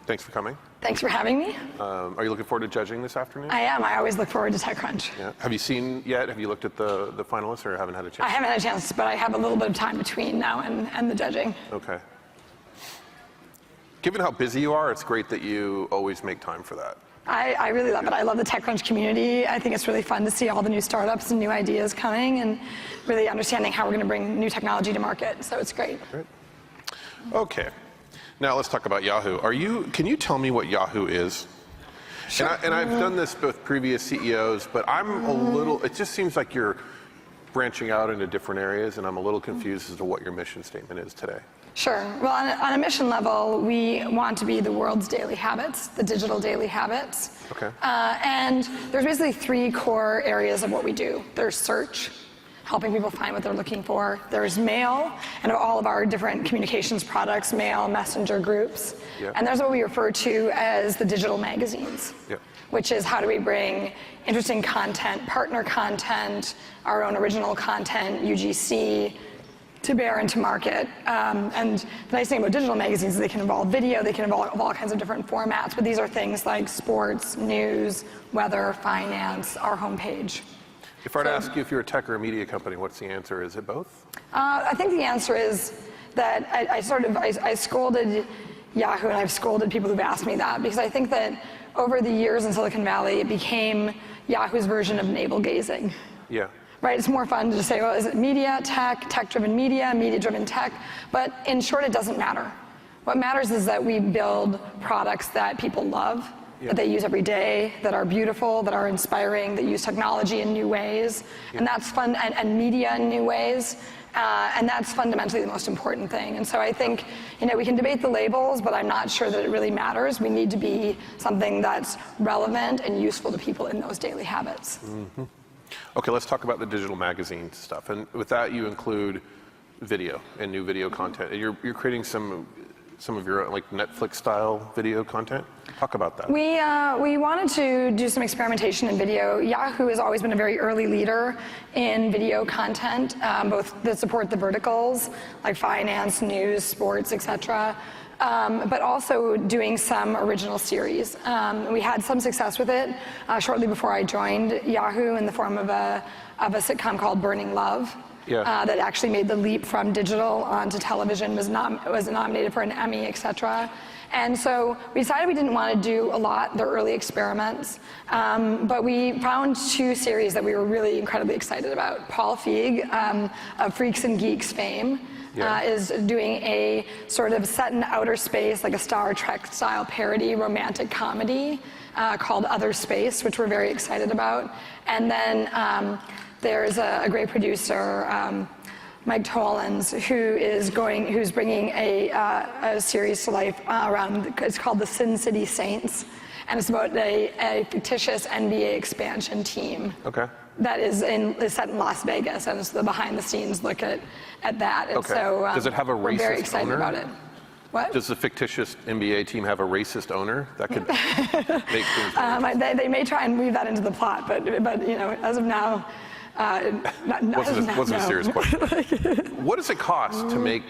Thanks for coming. Thanks for having me. Are you looking forward to judging this afternoon? I am. I always look forward to TechCrunch. Yeah. Have you seen yet? Have you looked at the finalists or haven't had a chance? I haven't had a chance, but I have a little bit of time between now and the judging. Okay. Given how busy you are, it's great that you always make time for that. I really love it. I love the TechCrunch community. I think it's really fun to see all the new startups and new ideas coming and really understanding how we're going to bring new technology to market. So it's great. Great. Okay. Now let's talk about Yahoo. Can you tell me what Yahoo is? Sure. And I've done this with previous CEOs, but I'm a little, it just seems like you're branching out into different areas, and I'm a little confused as to what your mission statement is today. Sure. Well, on a mission level, we want to be the world's daily habits, the digital daily habits. Okay. And there's basically three core areas of what we do. There's search, helping people find what they're looking for. There's mail, and all of our different communications products, mail, messenger groups. Yeah. And there's what we refer to as the digital magazines, yeah. which is how do we bring interesting content, partner content, our own original content, UGC, to bear into market. And the nice thing about digital magazines is they can involve video, they can involve all kinds of different formats, but these are things like sports, news, weather, finance, our homepage. If I were to ask you if you're a tech or a media company, what's the answer? Is it both? I think the answer is that I scolded Yahoo, and I've scolded people who've asked me that, because I think that over the years in Silicon Valley, it became Yahoo's version of navel gazing. Yeah. Right, it's more fun to just say, well, is it media, tech, tech-driven media, media-driven tech? But in short, it doesn't matter. What matters is that we build products that people love, that they use every day, that are beautiful, that are inspiring, that use technology in new ways, and that's fun, and media in new ways, and that's fundamentally the most important thing. And so I think, we can debate the labels, but I'm not sure that it really matters. We need to be something that's relevant and useful to people in those daily habits. Mm-hmm. Okay, let's talk about the digital magazine stuff. And with that, you include video and new video content. And you're creating some of your like Netflix-style video content. Talk about that. We wanted to do some experimentation in video. Yahoo has always been a very early leader in video content, both that support the verticals like finance, news, sports, etc. But also doing some original series. We had some success with it shortly before I joined Yahoo in the form of a sitcom called Burning Love. Yeah. That actually made the leap from digital onto television, was nominated for an Emmy, etc. And so we decided we didn't want to do a lot, the early experiments, but we found two series that we were really incredibly excited about. Paul Feig, of Freaks and Geeks fame, is doing a sort of set in outer space, like a Star Trek style parody romantic comedy called Other Space, which we're very excited about. And then there's a great producer, Mike Tollins, who's bringing a series to life it's called the Sin City Saints, and it's about a fictitious NBA expansion team. Okay. That is set in Las Vegas, and it's the behind-the-scenes look at that. And okay. So does it have a racist owner? We're very excited about it. What? Does the fictitious NBA team have a racist owner that could make things? They may try and weave that into the plot, but as of now, wasn't a serious question. What does it cost to make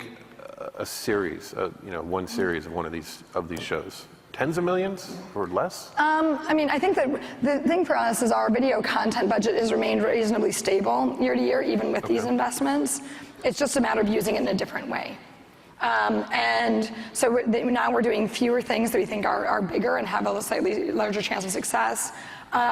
a series? One series of one of these shows. Tens of millions or less? I think that the thing for us is our video content budget has remained reasonably stable year to year, even with these investments. It's just a matter of using it in a different way. And so now we're doing fewer things that we think are bigger and have a slightly larger chance of success.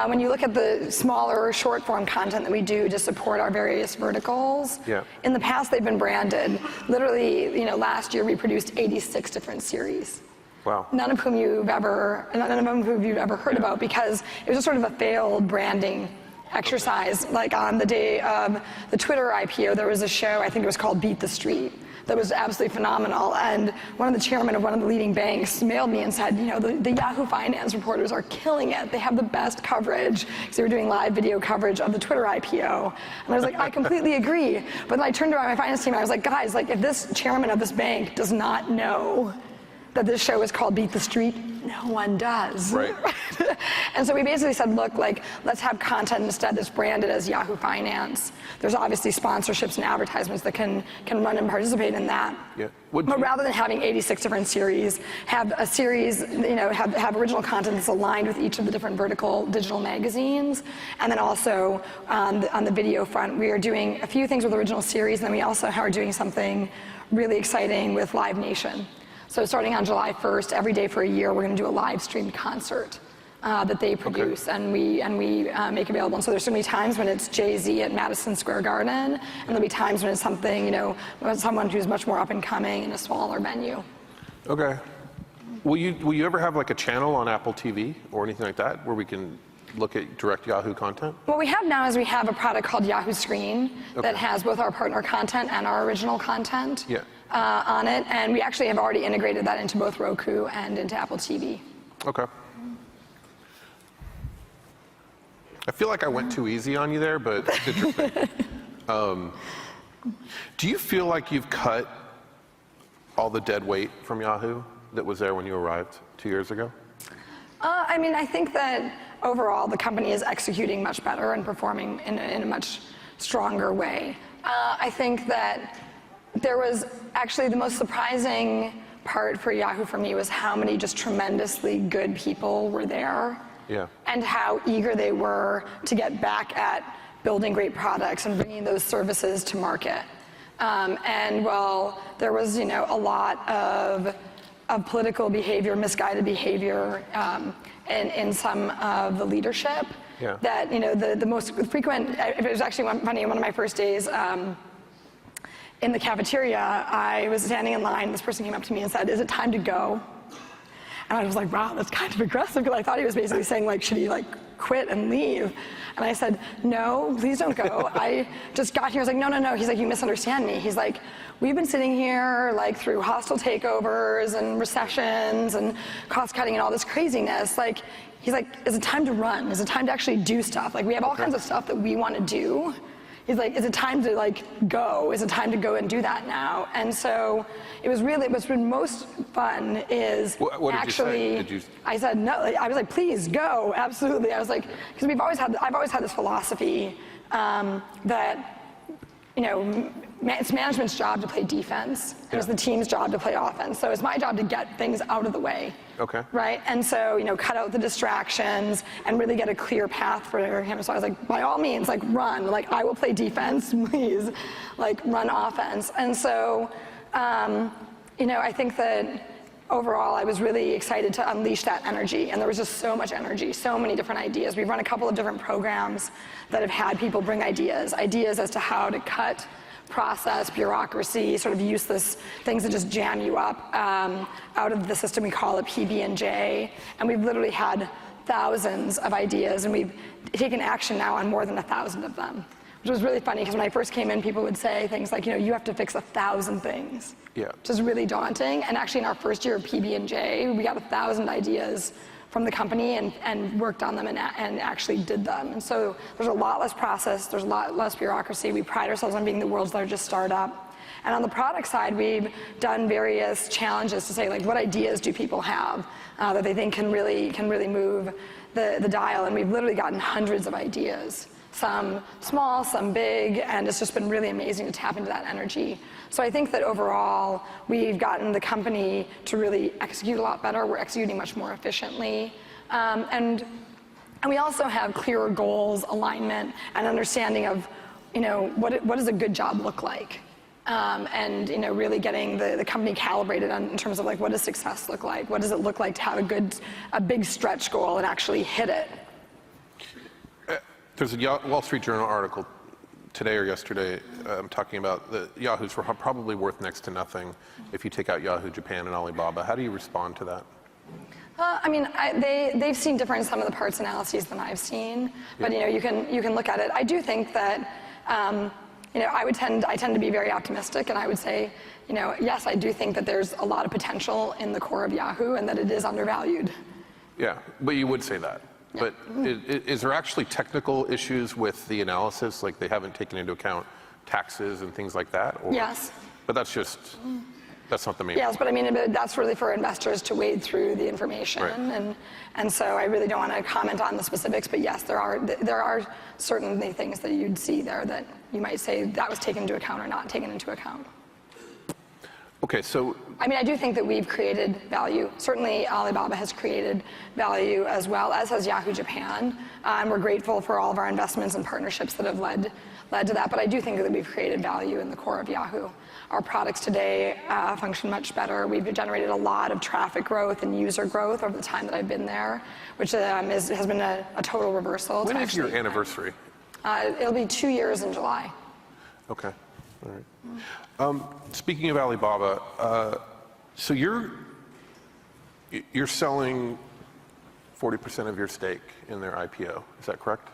When you look at the smaller short form content that we do to support our various verticals, in the past they've been branded. Literally, last year we produced 86 different series. Wow. None of whom you've ever heard about, because it was just sort of a failed branding exercise. Like on the day of the Twitter IPO, there was a show, I think it was called Beat the Street, that was absolutely phenomenal. And one of the chairmen of one of the leading banks mailed me and said, the Yahoo Finance reporters are killing it. They have the best coverage, because they were doing live video coverage of the Twitter IPO. And I was like, I completely agree. But then I turned around my finance team and I was like, guys, if this chairman of this bank does not know that this show is called Beat the Street? No one does. Right. And so we basically said, look, like, let's have content instead that's branded as Yahoo Finance. There's obviously sponsorships and advertisements that can run and participate in that. Yeah. But rather than having 86 different series, have a series, have original content that's aligned with each of the different vertical digital magazines. And then also on the video front, we are doing a few things with original series, and then we also are doing something really exciting with Live Nation. So starting on July 1st, every day for a year, we're going to do a live streamed concert that they produce, and we make available. And so there's going to be times when it's Jay-Z at Madison Square Garden, and there'll be times when it's something, someone who's much more up and coming in a smaller venue. Okay. Will you ever have like a channel on Apple TV or anything like that where we can look at direct Yahoo content? What we have now is we have a product called Yahoo Screen that has both our partner content and our original content on it, and we actually have already integrated that into both Roku and into Apple TV. Okay. I feel like I went too easy on you there, but it's interesting. Do you feel like you've cut all the dead weight from Yahoo that was there when you arrived 2 years ago? I mean, I think that overall the company is executing much better and performing in a much stronger way. I think that there was actually the most surprising part for Yahoo for me was how many just tremendously good people were there. Yeah. And how eager they were to get back at building great products and bringing those services to market. And while there was, a lot of political behavior, misguided behavior in some of the leadership, that, the most frequent, it was actually funny, one of my first days in the cafeteria, I was standing in line, this person came up to me and said, "Is it time to go?" And I was like, wow, that's kind of aggressive, because I thought he was basically saying, like, should he, like, quit and leave? And I said, no, please don't go. I just got here. I was like, no. He's like, you misunderstand me. He's like, we've been sitting here, like, through hostile takeovers and recessions and cost cutting and all this craziness. Like, he's like, is it time to run? Is it time to actually do stuff? Like, we have all kinds of stuff that we want to do. He's like, is it time to, like, go? Is it time to go and do that now? And so it was really, what's been most fun is what actually, did you say? I said, no, I was like, please go, absolutely. I was like, because I've always had this philosophy that, it's management's job to play defense, and it's the team's job to play offense. So it's my job to get things out of the way. Okay. Right? And so, cut out the distractions and really get a clear path for him. So I was like, by all means, like, run. Like, I will play defense, please. Like, run offense. And so, I think that overall, I was really excited to unleash that energy. And there was just so much energy, so many different ideas. We've run a couple of different programs that have had people bring ideas as to how to cut process, bureaucracy, sort of useless things that just jam you up out of the system. We call it PB&J. And we've literally had thousands of ideas, and we've taken action now on more than 1,000 of them, which was really funny, because when I first came in, people would say things like, you have to fix 1,000 things, which is really daunting. And actually, in our first year of PB&J, we got 1,000 ideas from the company and worked on them and actually did them. And so there's a lot less process, there's a lot less bureaucracy. We pride ourselves on being the world's largest startup. And on the product side, we've done various challenges to say, like, what ideas do people have that they think can really move the dial? And we've literally gotten hundreds of ideas, some small, some big, and it's just been really amazing to tap into that energy. So I think that overall, we've gotten the company to really execute a lot better. We're executing much more efficiently. And we also have clearer goals, alignment, and understanding of, what does a good job look like? And really getting the company calibrated in terms of, like, what does success look like? What does it look like to have a big stretch goal and actually hit it? There's a Wall Street Journal article today or yesterday talking about the Yahoo's probably worth next to nothing if you take out Yahoo Japan and Alibaba. How do you respond to that? I mean, they've seen different some of the parts analyses than I've seen, but you can look at it. I do think that I tend to be very optimistic, and I would say, yes, I do think that there's a lot of potential in the core of Yahoo and that it is undervalued. Yeah, but you would say that. Yeah. But is there actually technical issues with the analysis, like they haven't taken into account taxes and things like that? Or? Yes. But that's That's not the main. Yes, but I mean, that's really for investors to wade through the information, Right. and so I really don't want to comment on the specifics. But yes, there are certainly things that you'd see there that you might say that was taken into account or not taken into account. Okay, so I mean, I do think that we've created value. Certainly, Alibaba has created value as well, as has Yahoo Japan. And we're grateful for all of our investments and partnerships that have led to that. But I do think that we've created value in the core of Yahoo. Our products today function much better. We've generated a lot of traffic growth and user growth over the time that I've been there, which has been a total reversal. when is your anniversary? It'll be 2 years in July. Okay, all right. Speaking of Alibaba, so you're selling 40% of your stake in their IPO. Is that correct?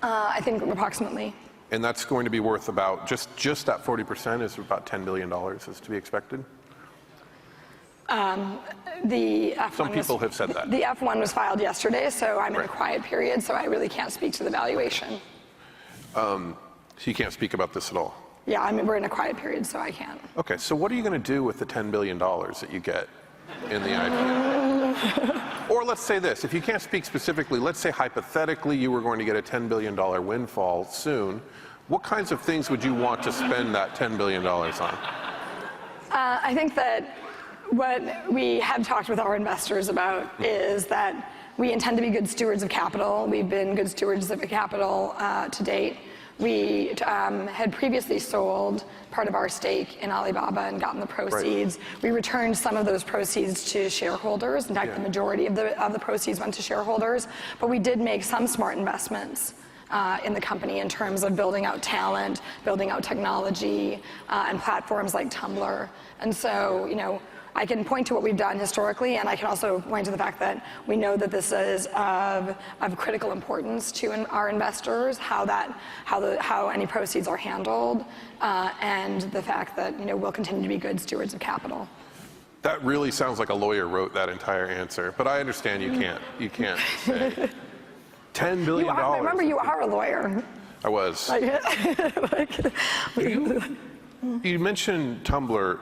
I think approximately. And that's going to be worth about just that 40% is about $10 billion is to be expected. The F1 Some people have said that. The F1 was filed yesterday, so I'm in a Right. quiet period, so I really can't speak to the valuation. So you can't speak about this at all. Yeah, I mean, we're in a quiet period, so I can't. Okay, so what are you going to do with the $10 billion that you get in the IPO? Or let's say this, if you can't speak specifically, let's say hypothetically you were going to get a $10 billion windfall soon, what kinds of things would you want to spend that $10 billion on? I think that what we have talked with our investors about is that we intend to be good stewards of capital. We've been good stewards of capital to date. We had previously sold part of our stake in Alibaba and gotten the proceeds. Right. We returned some of those proceeds to shareholders. In fact, the majority of the proceeds went to shareholders. But we did make some smart investments in the company in terms of building out talent, building out technology, and platforms like Tumblr. And so, you know, I can point to what we've done historically, and I can also point to the fact that we know that this is of critical importance to our investors, how any proceeds are handled, and the fact that, you know, we'll continue to be good stewards of capital. That really sounds like a lawyer wrote that entire answer, but I understand you can't say. $10 billion. Remember, you are a lawyer. I was. You mentioned Tumblr.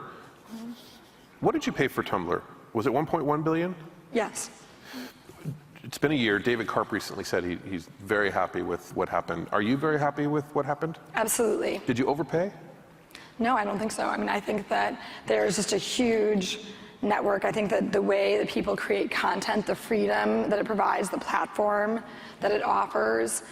What did you pay for Tumblr? Was it 1.1 billion? Yes. It's been a year. David Karp recently said he's very happy with what happened. Are you very happy with what happened? Absolutely. Did you overpay? No, I don't think so. I mean, I think that there's just a huge network. I think that the way that people create content, the freedom that it provides, the platform that it offers,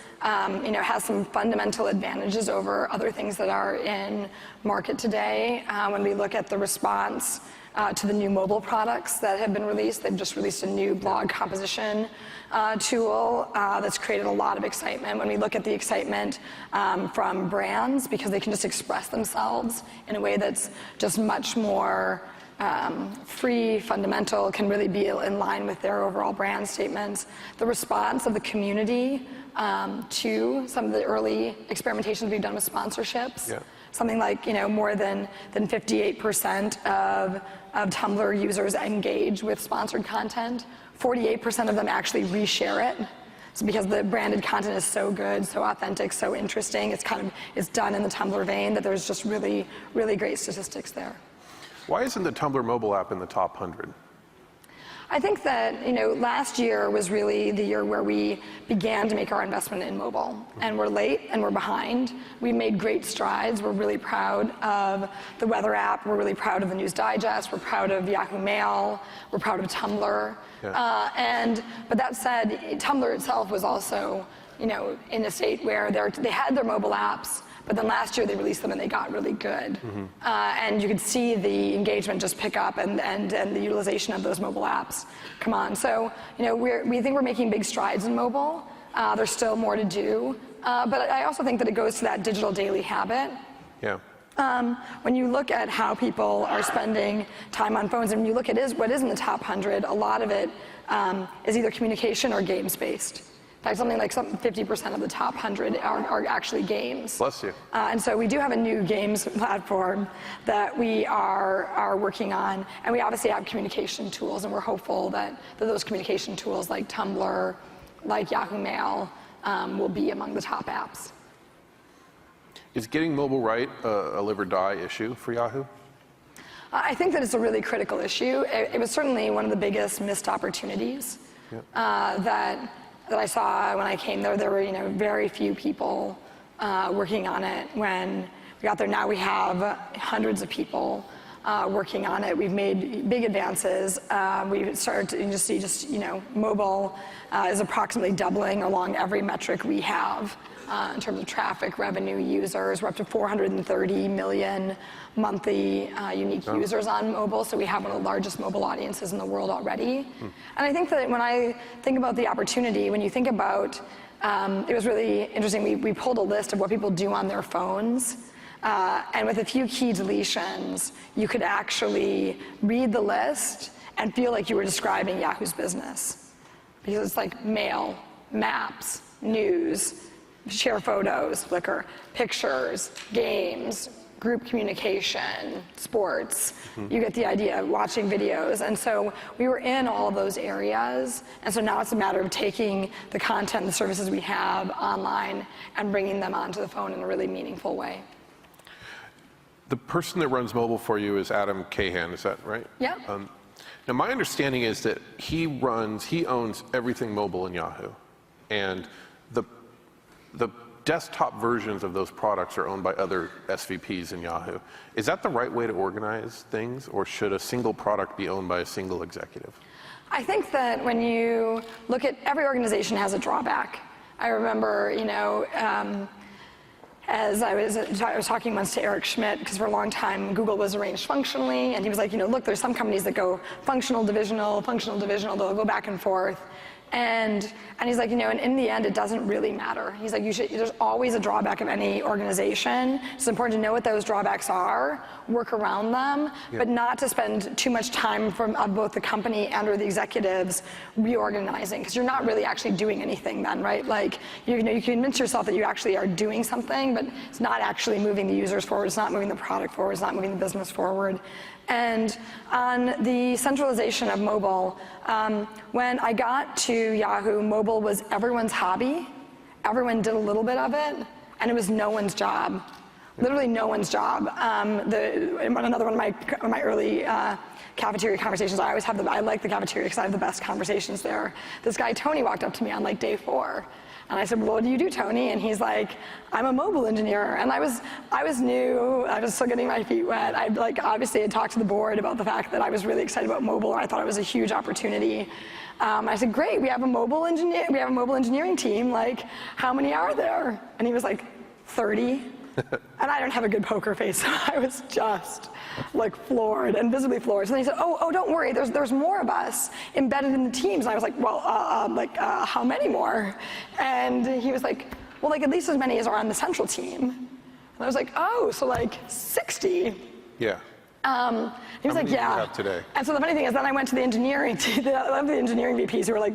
you know, has some fundamental advantages over other things that are in market today. When we look at the response to the new mobile products that have been released, they've just released a new blog composition tool that's created a lot of excitement. When we look at the excitement from brands, because they can just express themselves in a way that's just much more free, fundamental, can really be in line with their overall brand statements. The response of the community to some of the early experimentations we've done with sponsorships. Yeah. Something like, you know, more than 58% of Tumblr users engage with sponsored content. 48% of them actually reshare it. So because the branded content is so good, so authentic, so interesting, it's done in the Tumblr vein that there's just really, really great statistics there. Why isn't the Tumblr mobile app in the top 100? I think that, you know, last year was really the year where we began to make our investment in mobile. And we're late and we're behind. We made great strides. We're really proud of the weather app. We're really proud of the News Digest. We're proud of Yahoo Mail. We're proud of Tumblr. Yeah. But that said, Tumblr itself was also, you know, in a state where they had their mobile apps, but then last year they released them and they got really good. Mm-hmm. And you could see the engagement just pick up and the utilization of those mobile apps come on. So, you know, we think we're making big strides in mobile. There's still more to do. But I also think that it goes to that digital daily habit. Yeah. When you look at how people are spending time on phones, and when you look at what is in the top 100, a lot of it is either communication or games-based. In fact, something like 50% of the top 100 are actually games. Bless you. And so we do have a new games platform that we are working on, and we obviously have communication tools, and we're hopeful that those communication tools like Tumblr, like Yahoo Mail, will be among the top apps. Is getting mobile right a live or die issue for Yahoo? I think that it's a really critical issue. It was certainly one of the biggest missed opportunities that I saw when I came there. There were very few people working on it when we got there. Now we have hundreds of people working on it. We've made big advances. We started to see mobile is approximately doubling along every metric we have in terms of traffic, revenue, users. We're up to 430 million monthly unique users on mobile, so we have one of the largest mobile audiences in the world already. And I think that when I think about the opportunity, when you think about, it was really interesting, we pulled a list of what people do on their phones. And with a few key deletions, you could actually read the list and feel like you were describing Yahoo's business. Because it's like mail, maps, news, share photos, Flickr, pictures, games, group communication, sports. You get the idea, watching videos. And so we were in all of those areas. And so now it's a matter of taking the content and the services we have online and bringing them onto the phone in a really meaningful way. The person that runs mobile for you is Adam Cahan, is that right? Yeah. Now my understanding is that he owns everything mobile in Yahoo. And the desktop versions of those products are owned by other SVPs in Yahoo. Is that the right way to organize things, or should a single product be owned by a single executive? I think that when you look at, every organization has a drawback. I remember, as I was talking once to Eric Schmidt, because for a long time Google was arranged functionally, and he was like, look, there's some companies that go functional, divisional, they'll go back and forth. And he's like, and in the end, it doesn't really matter. He's like, there's always a drawback of any organization. It's important to know what those drawbacks are, work around them, but not to spend too much time from both the company and or the executives reorganizing, because you're not really actually doing anything then, right? Like, you convince yourself that you actually are doing something, but it's not actually moving the users forward, it's not moving the product forward, it's not moving the business forward. And on the centralization of mobile, when I got to Yahoo, mobile was everyone's hobby. Everyone did a little bit of it, and it was no one's job. Literally no one's job. Another one of my early cafeteria conversations, I like the cafeteria because I have the best conversations there. This guy, Tony, walked up to me on like day 4. And I said, well, what do you do, Tony? And he's like, I'm a mobile engineer. And I was new, I was still getting my feet wet. I obviously had talked to the board about the fact that I was really excited about mobile, and I thought it was a huge opportunity. I said, great, we have a mobile engineering team. Like, how many are there? And he was like, 30. And I don't have a good poker face, so I was just like floored and visibly floored. So then he said, oh, don't worry, there's more of us embedded in the teams. And I was like, well, how many more? And he was like, well, like at least as many as are on the central team. And I was like, oh, so like 60. Yeah. He was like, yeah. Do you have today? And so the funny thing is, then I went to the engineering team, the engineering VPs who were like,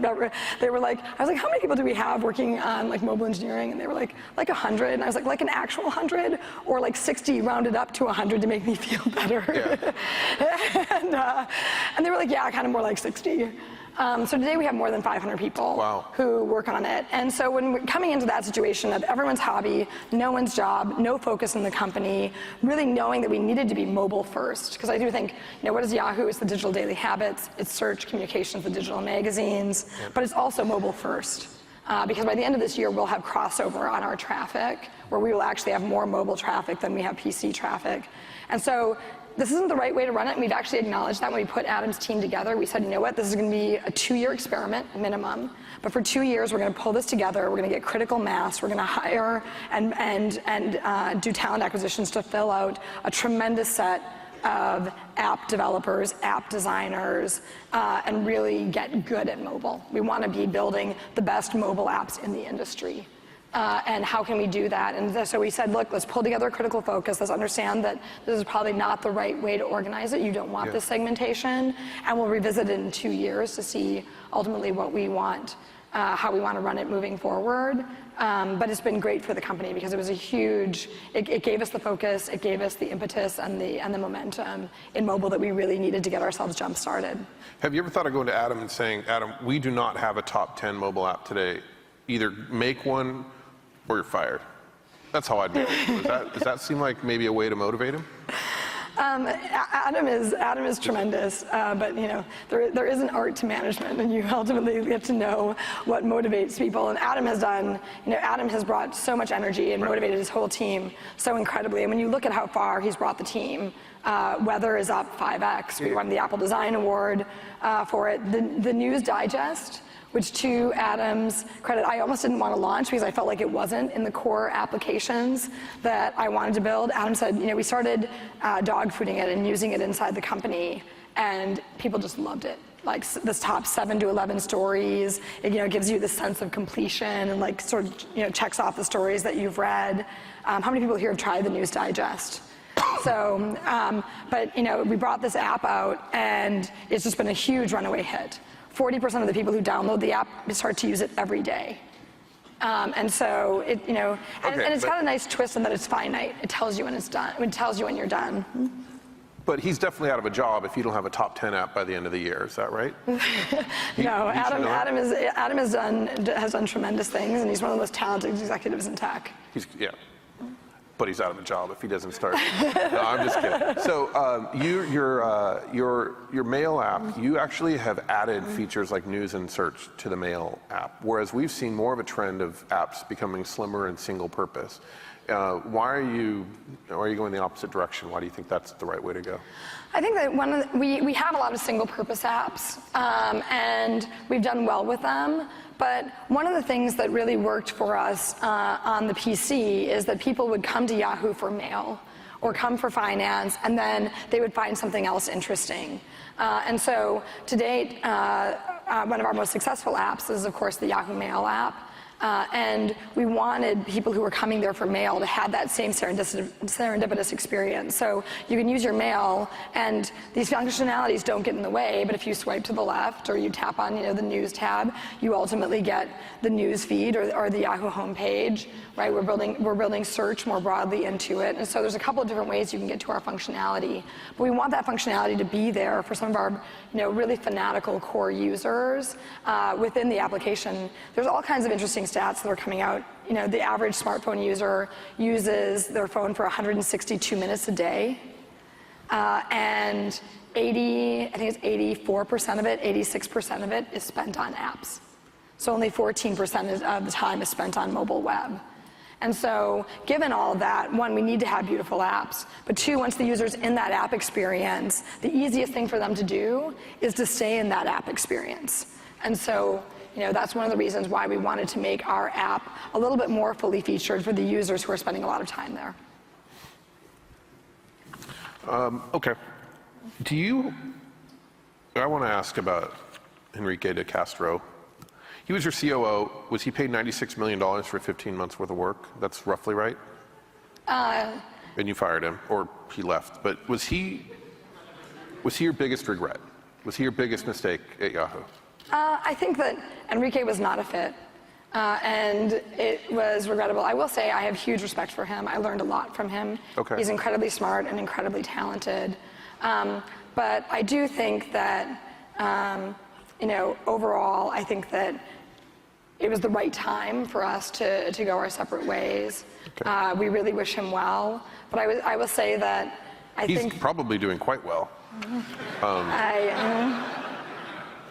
they were like, I was like, how many people do we have working on like mobile engineering? And they were like 100. And I was like an actual 100, or like 60 rounded up to 100 to make me feel better. Yeah. And they were like, yeah, kind of more like 60. So today we have more than 500 people who work on it. And so when we're coming into that situation of everyone's hobby, no one's job, no focus in the company, really knowing that we needed to be mobile first. Because I do think, what is Yahoo? It's the digital daily habits, it's search, communications, the digital magazines, but it's also mobile first. Because by the end of this year, we'll have crossover on our traffic, where we will actually have more mobile traffic than we have PC traffic. And so this isn't the right way to run it, and we've actually acknowledged that when we put Adam's team together. We said, this is going to be a 2-year experiment minimum, but for 2 years we're going to pull this together, we're going to get critical mass, we're going to hire and do talent acquisitions to fill out a tremendous set of app developers, app designers, and really get good at mobile. We want to be building the best mobile apps in the industry. And how can we do that? And so we said, look, let's pull together a critical focus. Let's understand that this is probably not the right way to organize it. You don't want this segmentation. And we'll revisit it in 2 years to see ultimately what we want, how we want to run it moving forward. But it's been great for the company because it was a huge, it gave us the focus, it gave us the impetus and the momentum in mobile that we really needed to get ourselves jump started. Have you ever thought of going to Adam and saying, Adam, we do not have a top 10 mobile app today. Either make one or you're fired. That's how I'd manage it. Does that seem like maybe a way to motivate him? Adam is tremendous, but there is an art to management, and you ultimately get to know what motivates people. And Adam has brought so much energy and motivated his whole team so incredibly. And when you look at how far he's brought the team, weather is up 5x. We won the Apple Design Award for it. The News Digest, which to Adam's credit, I almost didn't want to launch because I felt like it wasn't in the core applications that I wanted to build. Adam said, we started dog fooding it and using it inside the company, and people just loved it. Like this top 7 to 11 stories, it gives you the sense of completion and like sort of checks off the stories that you've read. How many people here have tried the News Digest? So, but we brought this app out, and it's just been a huge runaway hit. 40% of the people who download the app start to use it every day. And so and it's got a nice twist in that it's finite. It tells you when it's done. It tells you when you're done. But he's definitely out of a job if you don't have a top 10 app by the end of the year. Is that right? No, Adam has done tremendous things, and he's one of the most talented executives in tech. But he's out of a job if he doesn't start. No, I'm just kidding. So your mail app, you actually have added features like news and search to the mail app, whereas we've seen more of a trend of apps becoming slimmer and single purpose. Why are you going the opposite direction? Why do you think that's the right way to go? I think that we have a lot of single purpose apps, and we've done well with them. But one of the things that really worked for us on the PC is that people would come to Yahoo for mail or come for finance, and then they would find something else interesting. And so to date, one of our most successful apps is, of course, the Yahoo Mail app. And we wanted people who were coming there for mail to have that same serendipitous experience. So you can use your mail, and these functionalities don't get in the way, but if you swipe to the left or you tap on the news tab, you ultimately get the news feed or the Yahoo homepage, right? We're building search more broadly into it. And so there's a couple of different ways you can get to our functionality. But we want that functionality to be there for some of our really fanatical core users within the application. There's all kinds of interesting stats that are coming out. The average smartphone user uses their phone for 162 minutes a day, and 84% of it, 86% of it is spent on apps. So only 14% of the time is spent on mobile web. And so given all of that, one, we need to have beautiful apps. But two, once the user's in that app experience, the easiest thing for them to do is to stay in that app experience. And so that's one of the reasons why we wanted to make our app a little bit more fully featured for the users who are spending a lot of time there. Okay. I want to ask about Enrique de Castro. He was your COO. Was he paid $96 million for 15 months worth of work? That's roughly right? And you fired him, or he left. But was he your biggest regret? Was he your biggest mistake at Yahoo? I think that Enrique was not a fit, and it was regrettable. I will say I have huge respect for him. I learned a lot from him. Okay. He's incredibly smart and incredibly talented. But I do think that, overall, I think that it was the right time for us to go our separate ways. Okay. We really wish him well. But I will say that He's probably doing quite well.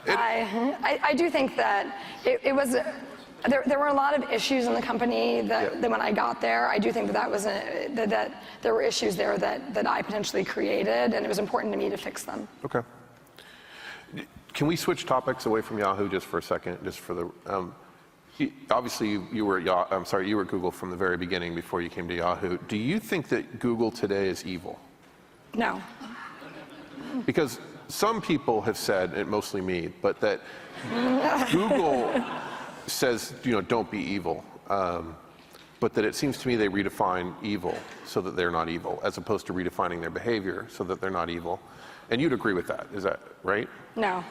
I do think that it was, there were a lot of issues in the company that when I got there, I do think that there were issues there that I potentially created, and it was important to me to fix them. Okay. Can we switch topics away from Yahoo just for a second, just for the, obviously you were Google from the very beginning before you came to Yahoo. Do you think that Google today is evil? No. Because some people have said, and mostly me, but that Google says, don't be evil. But that it seems to me they redefine evil so that they're not evil, as opposed to redefining their behavior so that they're not evil. And you'd agree with that, is that right? No.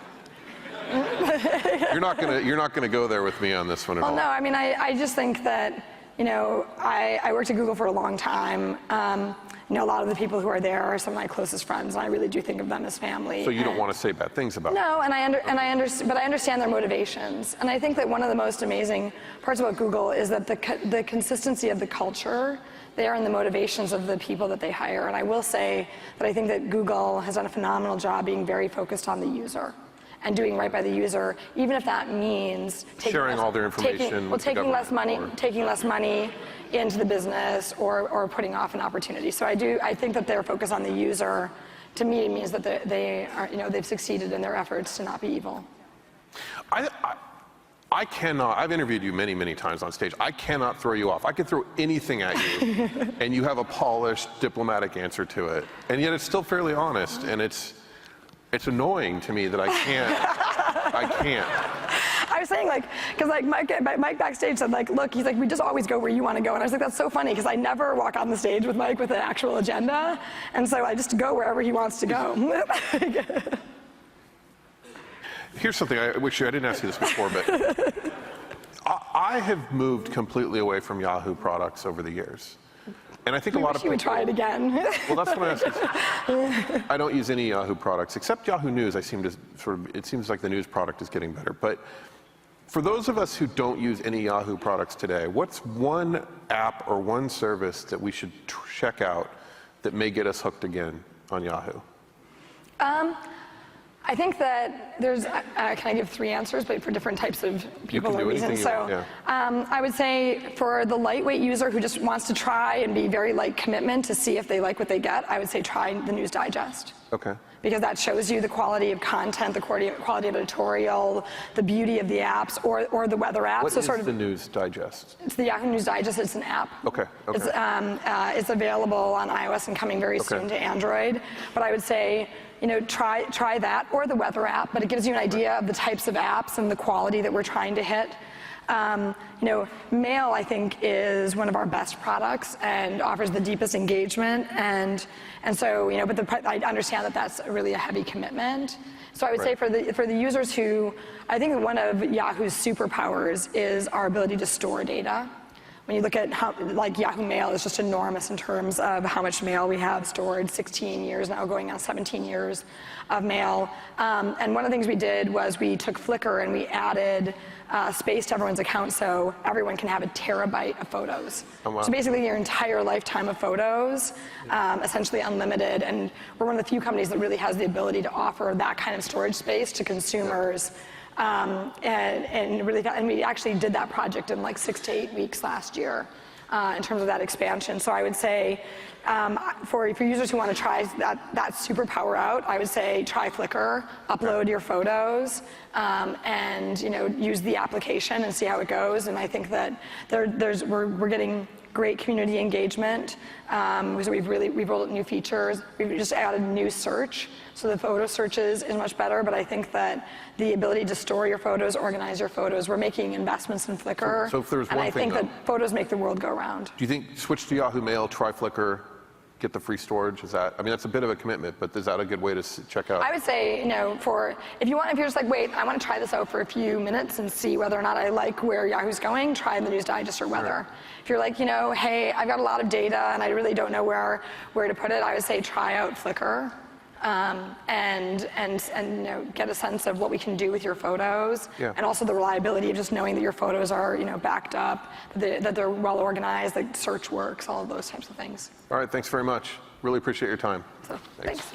You're not gonna go there with me on this one at all. Well, no, I mean, I just think that, I worked at Google for a long time. A lot of the people who are there are some of my closest friends, and I really do think of them as family. So you don't want to say bad things about them? No, but I understand their motivations. And I think that one of the most amazing parts about Google is that the consistency of the culture there and the motivations of the people that they hire. And I will say that I think that Google has done a phenomenal job being very focused on the user and doing right by the user, even if that means sharing all their information with the government, taking less money into the business or putting off an opportunity. So I think that their focus on the user, to me, means that they've succeeded in their efforts to not be evil. I cannot, I've interviewed you many, many times on stage. I cannot throw you off. I could throw anything at you and you have a polished, diplomatic answer to it. And yet it's still fairly honest, and it's annoying to me that I can't. I was saying, because Mike backstage said, look, he's like, we just always go where you want to go. And I was like, that's so funny, because I never walk on the stage with Mike with an actual agenda. And so I just go wherever he wants to go. Here's something I didn't ask you this before, but I have moved completely away from Yahoo products over the years. And I think a lot of people would try it again. Well, that's what I asked. I don't use any Yahoo products, except Yahoo News. It seems like the news product is getting better. But for those of us who don't use any Yahoo products today, what's one app or one service that we should check out that may get us hooked again on Yahoo? I think that there's, can I give 3 answers, but for different types of people or reasons? So I would say for the lightweight user who just wants to try and be very light commitment to see if they like what they get, I would say try the News Digest. Okay. Because that shows you the quality of content, the quality of editorial, the beauty of the apps, or the weather apps. What is the News Digest? It's the Yahoo News Digest. It's an app. Okay. It's available on iOS and coming very soon to Android. But I would say, try that or the weather app. But it gives you an idea of the types of apps and the quality that we're trying to hit. Mail, I think, is one of our best products and offers the deepest engagement. And so, but I understand that that's really a heavy commitment. So I would say for the users who, I think one of Yahoo's superpowers is our ability to store data. When you look at how, Yahoo Mail is just enormous in terms of how much mail we have stored, 16 years now, going on 17 years of mail. And one of the things we did was we took Flickr and we added space to everyone's account so everyone can have a terabyte of photos. Oh, wow. So basically your entire lifetime of photos, essentially unlimited. And we're one of the few companies that really has the ability to offer that kind of storage space to consumers. And we actually did that project in 6 to 8 weeks last year in terms of that expansion. So I would say for users who want to try that superpower out, I would say try Flickr, upload your photos, and use the application and see how it goes. And I think that we're getting great community engagement. So we've rolled out new features. We've just added new search. So the photo searches is much better, but I think that the ability to store your photos, organize your photos, we're making investments in Flickr. So if there's and one I think that photos make the world go round. Do you think switch to Yahoo Mail, try Flickr, get the free storage? That's a bit of a commitment, but is that a good way to check out? I would say, if you're just wait, I want to try this out for a few minutes and see whether or not I like where Yahoo's going, try the News Digest or weather. Right. If you're hey, I've got a lot of data and I really don't know where to put it, I would say try out Flickr. And get a sense of what we can do with your photos, and also the reliability of just knowing that your photos are backed up, that they're well organized, that search works, all of those types of things. All right, thanks very much. Really appreciate your time. So, thanks.